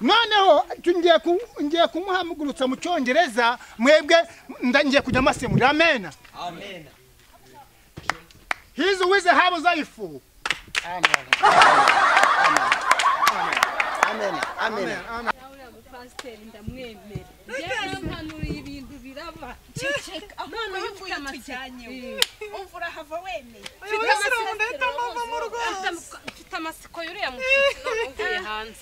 noneho ngiye kumuhamugurutsa mu cyongereza mwebwe ngiye kujya masemura amen amen hizo wize habo zaifu amen amen amen amen pastor ndamwemera je mpanuriye ibintu biraba ceceka none uvuye tujyanye umvura hava wemeye mfite amasiko yuriya muvuye hanze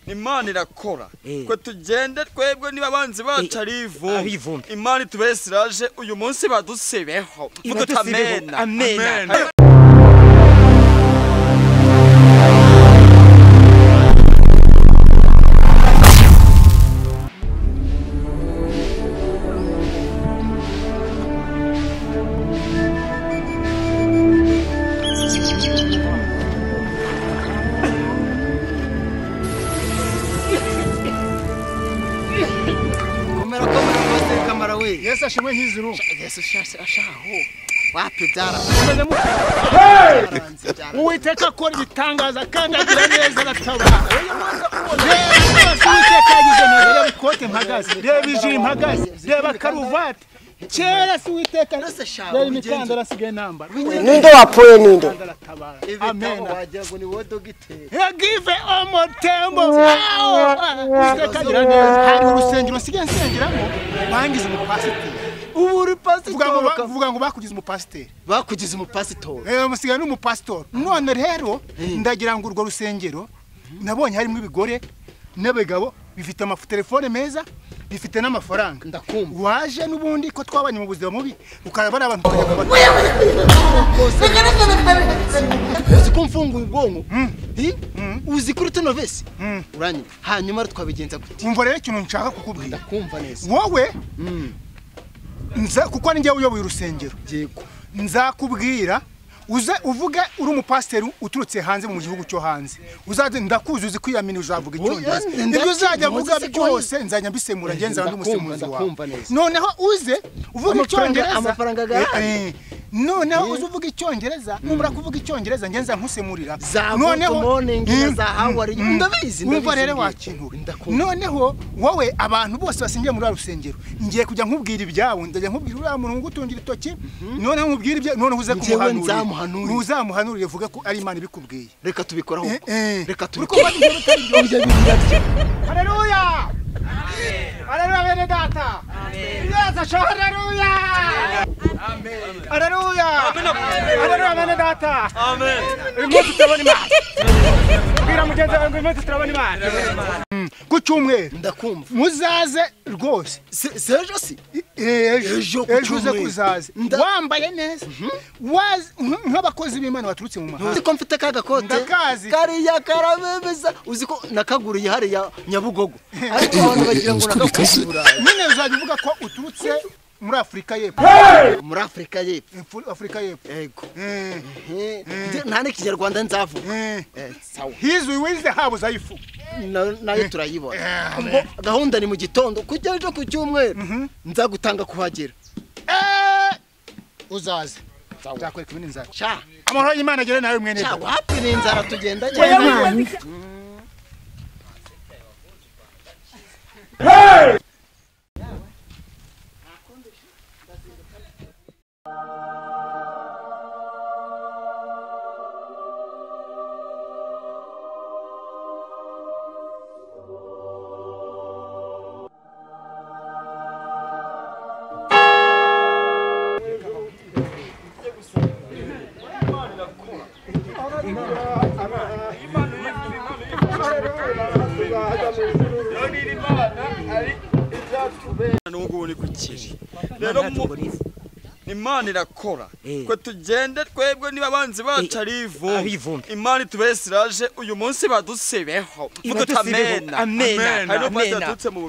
Imana irakora ko tugende twebwe niba abanzi bacu ari ivu Imana itubesiraje uyu munsi badusebeho vuga amen amen Yesu ashimwe hizuru Yesu ashaho wapi byara Uwiteka akora ibitangaza kandi agira neza aratabara Uwiteka yagize neza ikote mpagaze reba ijiri mpagaze reba karuvati kera si Uwiteka reba imikandara asigaye nambara ninde wapfuye ninde amen wagira ngo ni wowe dogiteri give omotembo Uwiteka agira neza hari urusengero asigaye nsengeramo bangize umupasiteri uri pastor vuga ngo bakugize umupasiteri bakugize umupastor musigaye n'umupastor none rero ndagira ngo urwo rusengero nabonye harimo ibigore n'abagabo bifite telefone meza bifite n'amafaranga ndakumva waje nubundi ko twabanye mu buzima mubi ukarabara abantu uzi ko mfunguye ubwonko uzi kuri tuno vesi uranyuma hanyuma twabigenza gute umva rero ikintu nshaka kukubwira ndakumva neza wowe kuko ninjye uyoboye urusengero yego nzakubwira uze uvuge uri umupasiteri uturutse hanze mu gihugu cyo hanze uzaze ndakuzi uzi kwiyamina uzavuga icyongereza ibyo uzajya vuga byose nzajya mbisemura ngenza ndi umusemuzi wawe noneho uze uvuga icyongereza amafaranga gahe noneho uzi uvuga icyongereza numara kuvuga icyongereza ngenza nkusemurira noneho za hawari ndabizi umva rero wakintura noneho wowe abantu bose basingiye muri rusengero ngiye kujya nkubwira ibyabo ndajya nkubwira uriya muntu ngutungira itoki noneho nkubwira ibyo noneho uze kumuhanura uzamuhanurire vuga ko ari Imana ibikubwiye reka tubikoraho reka tubikora haleluya haleluya bene data Yesu haleluya amen haleluya haleluya bene data amen impundu turabona Imana bwira mugenzi wawe ngo impundu turabona Imana ku cyumweru ndakumva muzaze rwose sejo si ejo uze kuzaze wambaye neza nk'abakozi b'Imana baturutse mu mahanga uzi ko mfite kagakote kariya karabebeza uzi ko nakaguriye hariya Nyabugogo ariko abantu bagira ngo nakagura nyine uzajya uvuga ko uturutse muri Afrika y'Epfo muri Afrika y'Epfo yego nta n'ikinyarwanda nzavuga sawa hizo wize habo zaifu nayo turayibona gahunda ni mu gitondo kujya ejo ku cyumweru nzagutanga kuhagera uzaze nzakwereka ibindi nzara cha amahoro y'Imana agere nawe mwene cha wapi ni inzara tugendanye n'ubu ni kukiri rero Imana irakora ko tugende twebwe niba abanzi bacu ari ivu Imana itubesiraje uyu munsi badusebeho vuga amen amen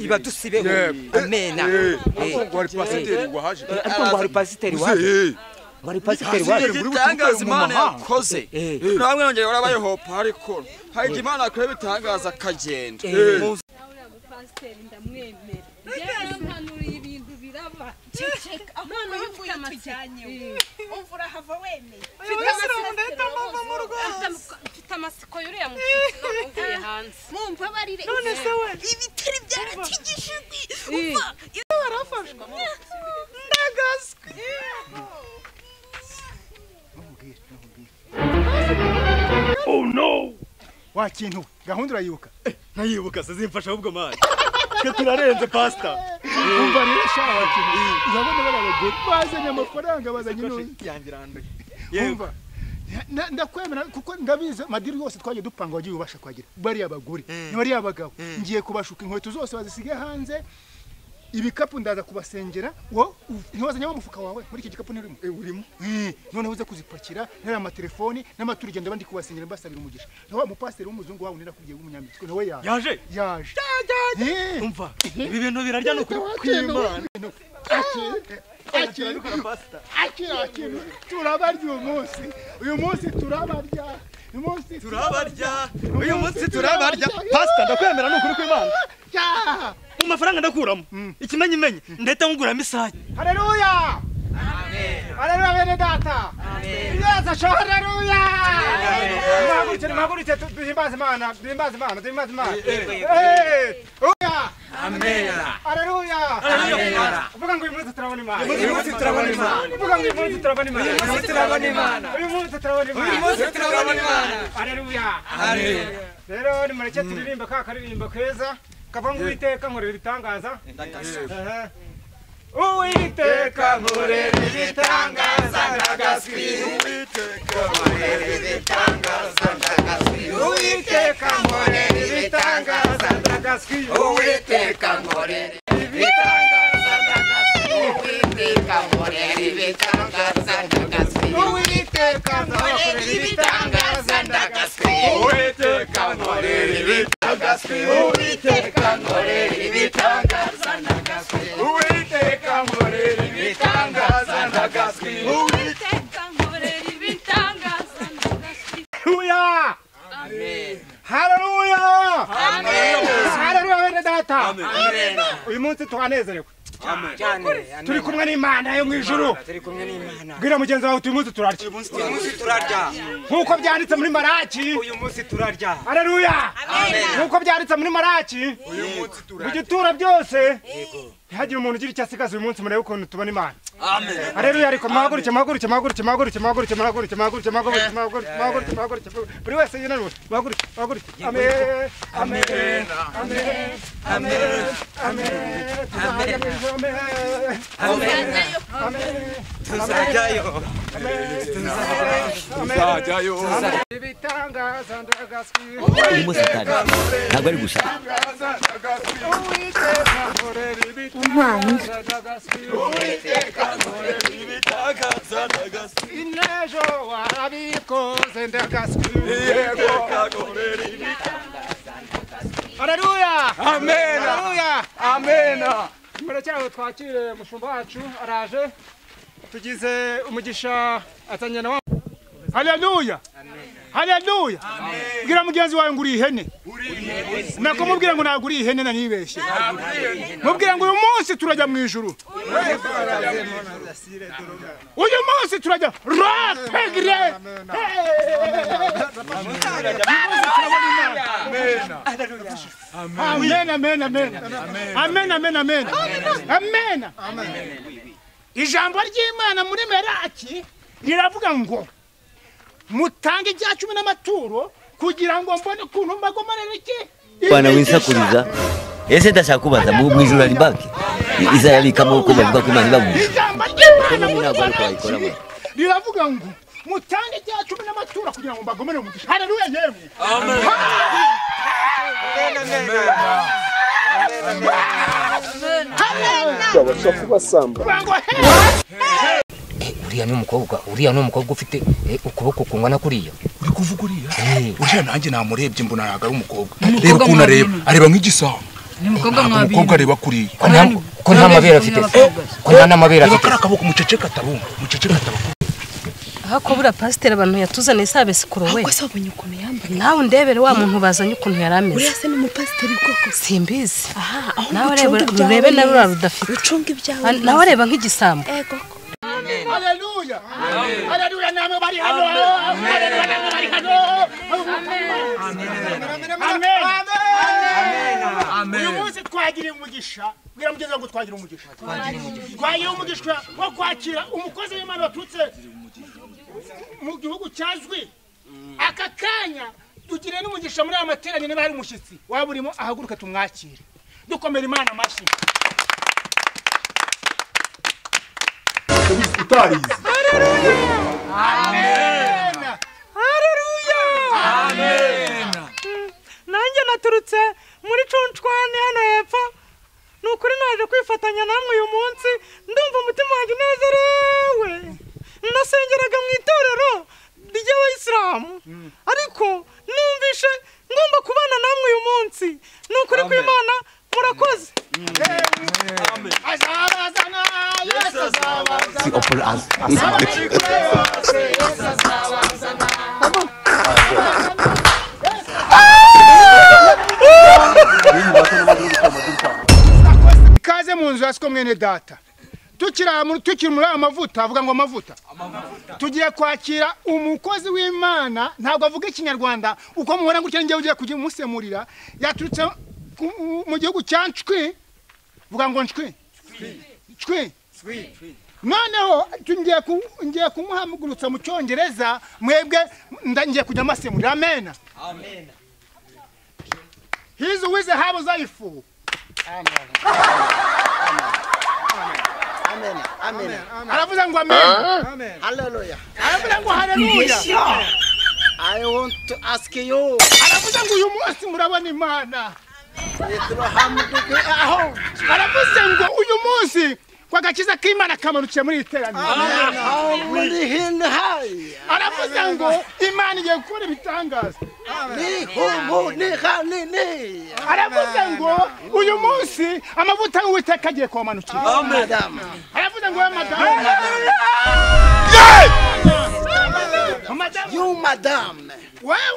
ibadusibeho amen ngo hari pasiteri wahaje ariko ngo hari pasiteri waje wari pasiteri waje igitangaza Imana yakoze namwe ngeye warabaye hopa ariko hari Imana akora bitangaza akagenda pasiteri ndamwemera yarampanuriye ibintu biraba ceceka none uvuye tujyanye umva urahava wemeye mfite amasiko yuriya mufite uvuye hanze mumva barire none se we ibitari byarakigishijwe umva iyo barafashwa ndagaswe Oh no! Wakintu gahunda urayibuka? Ntayibuka se zimfasha ahubwo mani. Twe turarenze pasta. Umva rero shawa wakintu. Urabona barabagura bazanye amafaranga bazanye none yangiranduye. Umva ndakwemera kuko ndabize madiri yose twagiye dupanga wagiye ubasha kwagira bari abagore ni bari abagabo ngiye kubashuka inkweto zose bazisige hanze ibikapu ndaza kubasengera wo ntiwazanye mu mufuka wawe muri iki gikapu nirimo urimo none uze kuzipakira nera amatelefoni n'amaturigendo bandi kubasengera mbasabira umugisha nawe mu pastor w'umuzungu wawe nira kugiye w'umunyambitwe nawe yaje umva ibi bintu birarya no kwimana turabarya uyu munsi turabarya pastor ndakwemera n'ukuri kw'Imana mu mafaranga ndakuramo ikimenyimenyi ndeta nguramo isake haleluya amen haleluya bene data amen yeza sho haleluya magurite duhimbaze Imana amen haleluya uvuga ngo uyu munsi turabona Imana uvuga ngo uyu munsi turabona Imana haleluya amen rero ni mureke turirimba ka karirimba keza kavangu Uwiteka nkorera ibitangaza Uwiteka nkorera ibitangaza ndagaswi Uwiteka nkorera ibitangaza ndagaswi Uwiteka nkorera ibitangaza ndagaswi Uwiteka nkorera ibitangaza ndagaswi Uwiteka nkorera ibitangaza ndagaswi Uwiteka nkorera ibitangaza ndagaswi Uwiteka nkorera ibitangaza Uwiteka nkorera ibitangaza ndagaswi Uwiteka nkorera ibitangaza ndagaswi Uwiteka nkorera ibitangaza ndagaswi Haleluya amen haleluya amen haleluya bene data amen uyu munsi twanezerewe turi kumwe n'Imana yo mu ijuru bwira mugenzi wawe uyu munsi turarya nkuko byanditse muri Maraki uyu munsi turarya haleluya nkuko byanditse muri Maraki uyu munsi turarya mugitura byose ntihagire umuntu ugira icyo asigaza uyu munsi murebe ukuntu tubona Imana haleluya ariko mahaguruke buri wese yinanura mahaguruke amen amen amen amen tuzajyayo ibitangaza ndagaswi urimo satani ntabwo ari gusa Uwiteka nkorera ibitangaza ndagaswi Uwiteka nkorera ibitangaza ndagaswi inejo warabikoze ndagaswi Uwiteka nkorera ibitangaza ndagaswi haleluya amen haleluya amen murekeraho twakire mushumba wacu araje tugize umugisha atanyana wa haleluya haleluya bwira mugenzi wawe nguri ihene nako mubwira ngo naguri ihene na nibeshye mubwira ngo uyu munsi turajya mu ijuru uyu munsi turajya rapegre amen amen amen amen amen amen amen ijambo ry'Imana muri Maraki riravuga ngo mutange ibya 10 n'amaturo kugira ngo mbone kuntu mbagomanira iki bana winsakuriza ese ndashaka kubaza mu ijuru ari banki izayabikamo uko bavuga ko Imana ibamu ijambo ry'Imana riravuga ngo mutange ibya 10 n'amaturo kugira ngo mbagomanire umugisha haleluya yemwe amen babasha kubasamba uriya ni umukobwa ufite ukuboko kungana kuriya uri kuvuga uriya nanjye namurebye mbona ntago ari umukobwa reba ukuntu areba nk'igisaho ni umukobwa areba kuriya ko nta mabere afite ko nta n'amabere afite akaboko muceceka atabumva hako bura pasiteri abantu yatuzaniye sabe sikuru we Ako sabonye ukuntu yambaye nawe ndebere wa muntu bazanye ukuntu yarameze uriya se ni umupasiteri bwoko simbizi aha nawe rebe na rura rudafite ucunga ibyawe nawe reba nk'igisambo ego Haleluya haleluya namwe bari hano haleluya namwe bari hano amen uyu munsi twagiriye umugisha bwira mugeze ngo twagira umugisha twagira umugisha wo kwakira umukozi w'Imana watutse mu gihugu cyazwi aka kanya tugire n'umugisha muri amateranye niba hari umushyitsi waburimo ahaguruka tumwakire dukomera Imana amashyi utarize amen Haleluya amen nanjye naturutse muri Cuncwane hano hepfo nukuri naje kwifatanya namwe uyu munsi ndumva umutima wanjye unezerewe nasengeraga mu itorero ry'Abayisilamu ariko numvishe ngomba kubana namwe uyu munsi nukuri ku Imana murakoze amen azabazana Yesu azabazana Si opera as. Kaze mu nzu yasiko mwene data tukiri muri amavuta avuga ngo amavuta tugiye kwakira umukozi w'Imana ntabwo avuga ikinyarwanda uko mubona gutya ngiye ugiye kujya umusemurira yaturutse mu gihugu cya Ncwi vuga ngo Ncwi noneho ngiye kumuhamugurutsa mu cyongereza mwebwe ngiye kujya amasemurira amen He's with the house life. Amen. Aravuga ngo amen. Hallelujah. Aravuga ngo haleluya. I want to ask you. Aravuga ngo uyu munsi murabona Imana. Aravuga ngo uyu munsi kwa gakiza k'Imana kamanukiye muri iteraniro. Aravuga ngo Imana igiye gukora ibitangaza. Aravuga ngo uyu munsi amavuta y'Uwiteka agiye kumanukira. Aravuga ngo madame. You madame.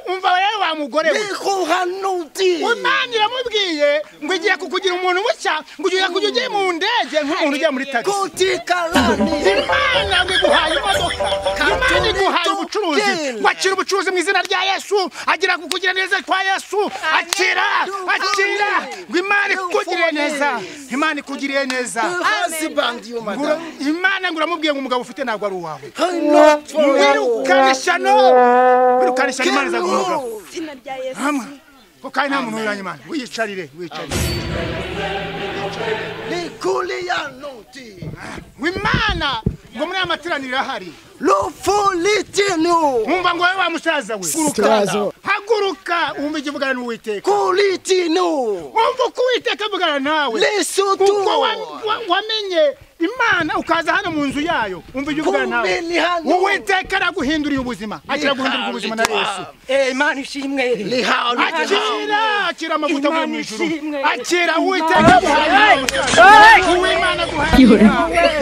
Umva wewe wa mugore we. Imana iramubwiye ngo igiye kukugira umuntu mushya ngo ugiye kujya mu ndege nk'umuntu ujya muri taxi. Imana iguhaye imodoka. Imana iguhaye ubucuruzi. Wakira ubucuruzi mu izina rya Yesu. Agira kukugira neza kwa Yesu. Akira. Ngo Imana ikugire neza. Imana ikugiriye neza. Imana ngo uramubwiye ngo umugabo ufite ntabwo ari uwawe. Wirukanisha Imana zaguruka. Izina rya Yesu. Ko kandi nta muntu uranye Imana. Wiyicarire. Imana ngo muri amateraniro ahari. Umva ngo wewe wa musaza we. Haguruka umva ikivugana n'Uwiteka. Umva ko Uwiteka avugana nawe. Kuko wamenye Imana ukaza hano mu nzu yayo. Umva ikivugana nawe. Uwiteka araguhinduriye ubuzima. Akira guhindura ubuzima na Yesu. Imana ishimwe Akira amavuta mu ijuru. Akira Uwiteka guhaye. Imana guhaye.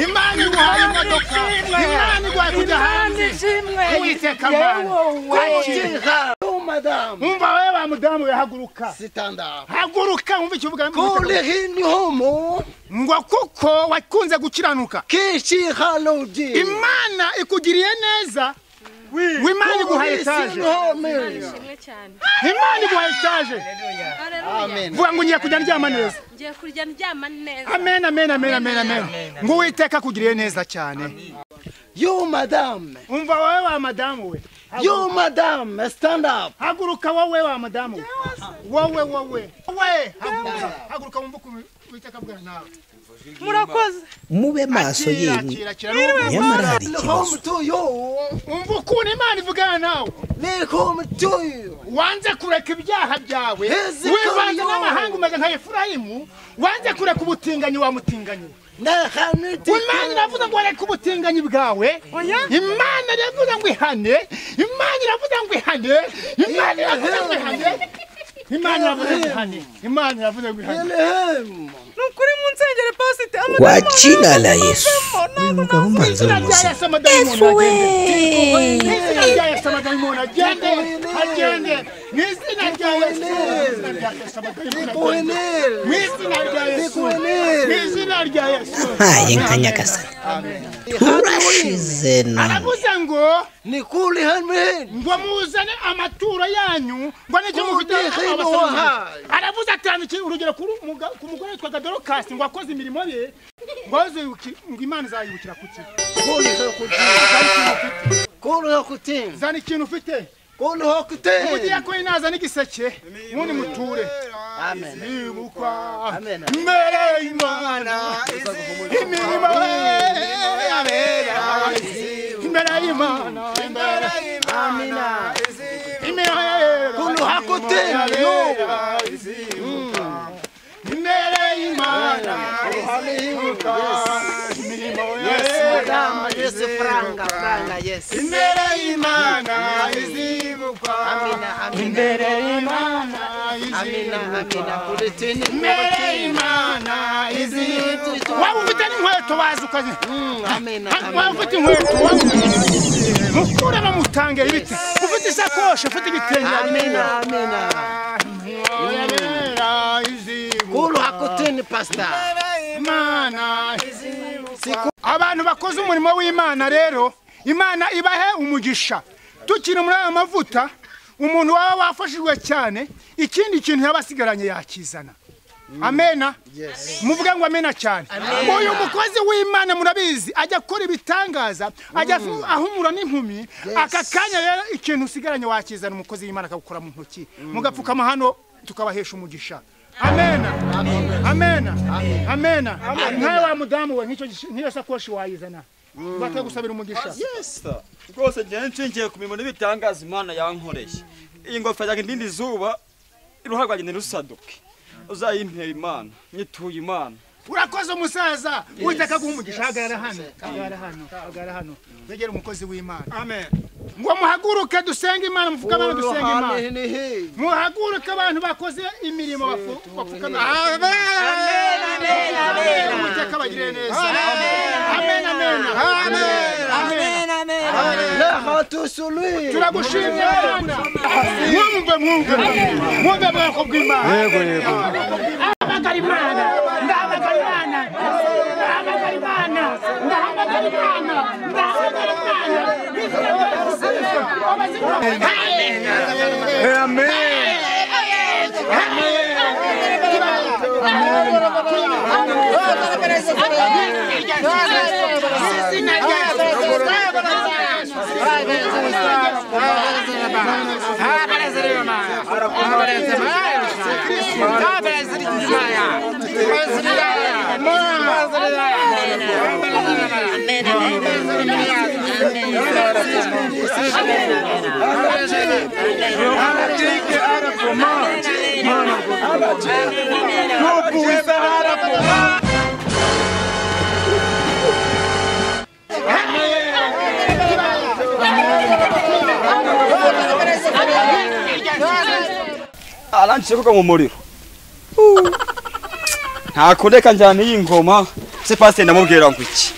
Imana guhaye imodoka. Imana guhaye kujya hanze. Uwiteka Akira. Umva wewe wa mudamu we haguruka. Haguruka umva ikivugana ngo kuko wakunze gukiranuka. Imana ikugiriye neza. Imana iguhaye etaje. Imana iguhaye etaje. Vuga ngo ngiye kujya ndyama neza. Ngiye kurya ndyama neza. Amen. Ngo Uwiteka akugiriye neza cyane. You madame. Umva wewe wa madamu we. You madame, stand up. Haguruka wowe wa madamu. Wowe. Haguruka wumva Uwiteka avugana nawe. murakoze mube maso yemwe nyamara hari ikibazo umva ukuntu Imana ivugana nawe wanze kureka ibyaha byawe wivanze n'amahanga umeze nka Efurayimu wanze kureka ubutinganyi wa mutinganyi Imana iravuga ngo reka ubutinganyi bwawe Imana iravuga ngo ihane Imana iravuga ngo ihane Imana iravuga ngo ihane Imana iravuga ngo ihane Imana iravuga ngo ihane nukuri mu nsengero pasite kwa jina la Yesu uyu mugabo mbanza ari umuzi haye nka nyagasani urashize aravuze ngo ni kuri hamwe ngo muzane amaturo yanyu ngo n'icyo mufite aravuze ati urugero ku mugore witwa Dorokasi ngo akoze imirimo ye ngo Imana izayibukira kuki zana ikintu ufite ugiye ko inaza n'igiseke ubundi muture ibukwa mbere y'Imana imirimo yabera imbere y'Imana amina kulu hakutena imbere y'Imana Yes, franga, yes. Imbere y'Imana izibukwa. Imbere y'Imana izibukwa. Imbere y'Imana izibukwa. Waba ufite n'inkweto wazukaze. Waba ufite inkweto mukure bamutange ibiti. Ufite isakoshi, ufite igitenge. Amina. Kulu hakuteni pastor. Imana abantu bakoze umurimo w'Imana rero Imana ibahe umugisha tukiri muri aya mavuta umuntu waba wafashijwe cyane ikindi kintu yabasigaranye yakizana amena muvuga ngo amena cyane uyu mukozi w'Imana murabizi ajya kora ibitangaza ajya ahumura n'impumi akakanya rero ikintu usigaranye wakizana umukozi w'Imana akagukora mu ntoki mugapfukama hano tukabahesha umugisha amena nkawe wa mudamu we nk'icyo sakoshi wayizana batagusabira umugisha rwose ngiye ku mirimo n'ibitangaza Imana yankoreye iyi ngofero yanjye ndindi zuba iruhare rwanjye ntirusaduke uzayimpera Imana nyituye Imana urakoze umusaza witeka guha umugisha hagarara hano begera umukozi w'Imana amen ngo muhaguruke dusenge Imana mufukama dusenge Imana muhaguruke abantu bakoze imirimo bafukama amen witeka bagire neza amen turagushimye mwumve bwako bw'Imana yego Imana arangiye kuko mu muriro nta kureka njyana iyi ngoma se pastor ndamubwira ngo iki